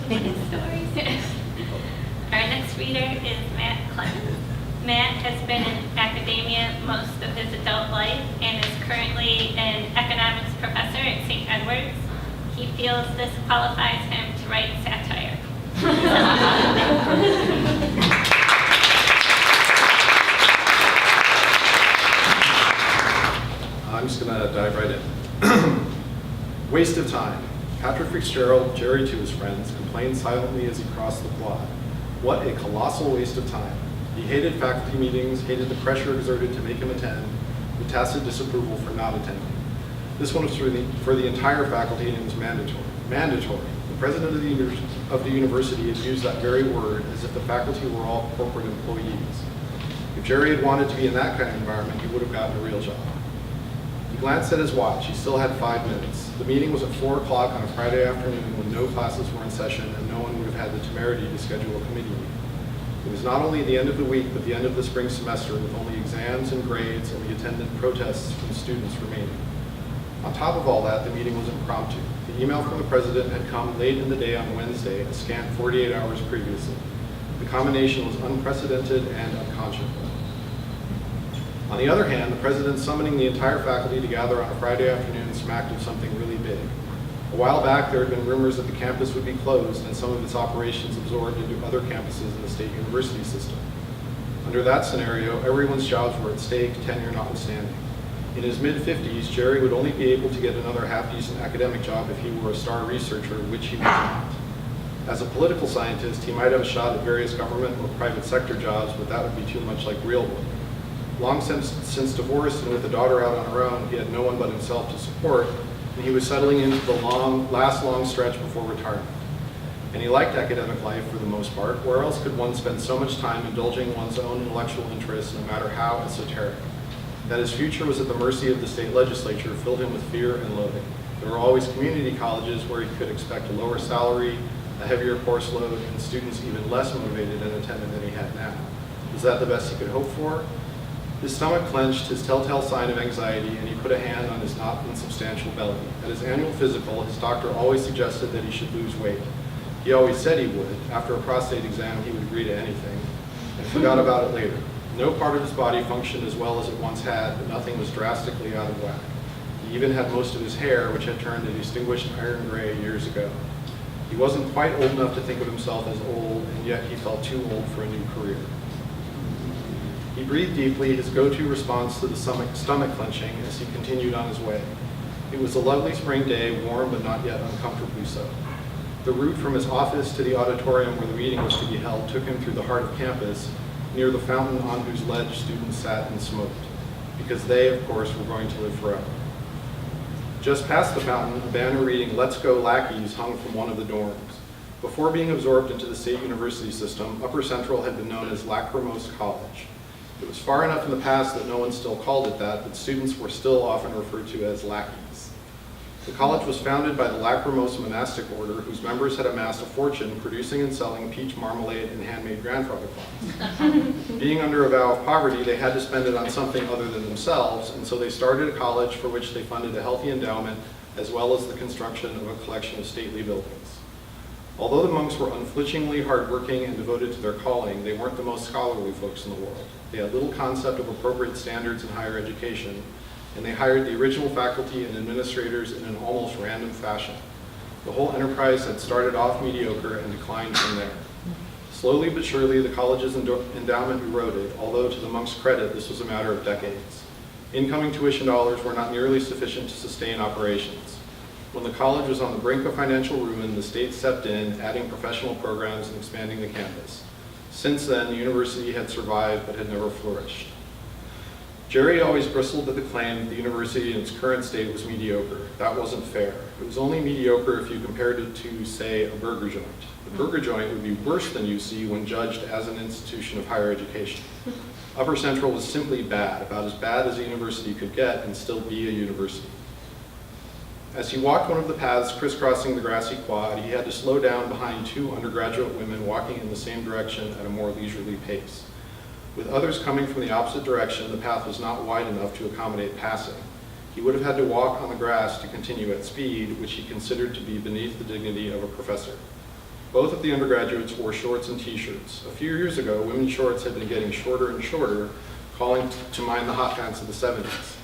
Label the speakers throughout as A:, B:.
A: Stories. Our next reader is Matt Clements. Matt has been in academia most of his adult life and is currently an economics professor at St. Edward's. He feels this qualifies him to write satire.
B: I'm just going to dive right in. Waste of time. Patrick Fitzgerald, Jerry to his friends, complained silently as he crossed the quad. What a colossal waste of time. He hated faculty meetings, hated the pressure exerted to make him attend, the tacit disapproval for not attending. This one was for the entire faculty and it was mandatory. Mandatory. The president of the university had used that very word as if the faculty were all corporate employees. If Jerry had wanted to be in that kind of environment, he would have gotten a real job. He glanced at his watch. He still had 5 minutes. The meeting was at 4 o'clock on a Friday afternoon when no classes were in session and no one would have had the temerity to schedule a committee meeting. It was not only the end of the week, but the end of the spring semester with only exams and grades and the attendant protests from students remaining. On top of all that, the meeting was impromptu. The email from the president had come late in the day on Wednesday, a scant 48 hours previously. The combination was unprecedented and unconscionable. On the other hand, the president summoning the entire faculty to gather on a Friday afternoon smacked of something really big. A while back, there had been rumors that the campus would be closed and some of its operations absorbed into other campuses in the state university system. Under that scenario, everyone's jobs were at stake, tenure notwithstanding. In his mid-50s, Jerry would only be able to get another half-decent academic job if he were a star researcher, which he was not. As a political scientist, he might have a shot at various government or private sector jobs, but that would be too much like real work. Long since divorced and with a daughter out on her own, he had no one but himself to support, and he was settling into the last long stretch before retirement. And he liked academic life for the most part. Where else could one spend so much time indulging one's own intellectual interests, no matter how esoteric? That his future was at the mercy of the state legislature filled him with fear and loathing. There were always community colleges where he could expect a lower salary, a heavier course load, and students even less motivated and attentive than he had now. Was that the best he could hope for? His stomach clenched, his telltale sign of anxiety, and he put a hand on his not insubstantial belly. At his annual physical, his doctor always suggested that he should lose weight. He always said he would. After a prostate exam, he would agree to anything, and forgot about it later. No part of his body functioned as well as it once had, but nothing was drastically out of whack. He even had most of his hair, which had turned a distinguished iron gray years ago. He wasn't quite old enough to think of himself as old, and yet he felt too old for a new career. He breathed deeply, his go-to response to the stomach clenching as he continued on his way. It was a lovely spring day, warm but not yet uncomfortably so. The route from his office to the auditorium where the meeting was to be held took him through the heart of campus, near the fountain on whose ledge students sat and smoked, because they, of course, were going to live forever. Just past the fountain, a banner reading, "Let's Go Lackeys," hung from one of the dorms. Before being absorbed into the state university system, Upper Central had been known as Lachrymose College. It was far enough in the past that no one still called it that, but students were still often referred to as lackeys. The college was founded by the Lachrymose monastic order, whose members had amassed a fortune producing and selling peach marmalade and handmade grandfather clocks. Being under a vow of poverty, they had to spend it on something other than themselves, and so they started a college for which they funded a healthy endowment, as well as the construction of a collection of stately buildings. Although the monks were unflinchingly hardworking and devoted to their calling, they weren't the most scholarly folks in the world. They had little concept of appropriate standards in higher education, and they hired the original faculty and administrators in an almost random fashion. The whole enterprise had started off mediocre and declined from there. Slowly but surely, the college's endowment eroded, although to the monks' credit, this was a matter of decades. Incoming tuition dollars were not nearly sufficient to sustain operations. When the college was on the brink of financial ruin, the state stepped in, adding professional programs and expanding the campus. Since then, the university had survived but had never flourished. Jerry always bristled at the claim that the university in its current state was mediocre. That wasn't fair. It was only mediocre if you compared it to, say, a burger joint. The burger joint would be worse than UC when judged as an institution of higher education. Upper Central was simply bad, about as bad as a university could get and still be a university. As he walked one of the paths crisscrossing the grassy quad, he had to slow down behind 2 undergraduate women walking in the same direction at a more leisurely pace. With others coming from the opposite direction, the path was not wide enough to accommodate passing. He would have had to walk on the grass to continue at speed, which he considered to be beneath the dignity of a professor. Both of the undergraduates wore shorts and t-shirts. A few years ago, women's shorts had been getting shorter and shorter, calling to mind the hot pants of the 70s.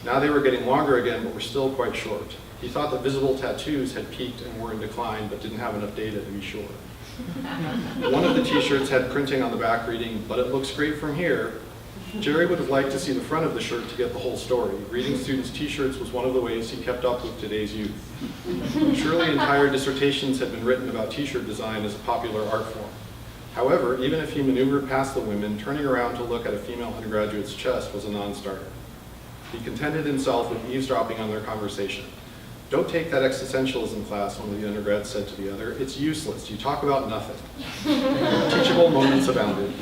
B: Now they were getting longer again, but were still quite short. He thought that visible tattoos had peaked and were in decline, but didn't have enough data to be sure. One of the t-shirts had printing on the back reading, "But it looks great from here." Jerry would have liked to see the front of the shirt to get the whole story. Reading students' t-shirts was one of the ways he kept up with today's youth. Surely entire dissertations had been written about t-shirt design as a popular art form. However, even if he maneuvered past the women, turning around to look at a female undergraduate's chest was a non-starter. He contented himself with eavesdropping on their conversation. "Don't take that existentialism class," one of the undergrads said to the other. "It's useless. You talk about nothing." Teachable moments abounded.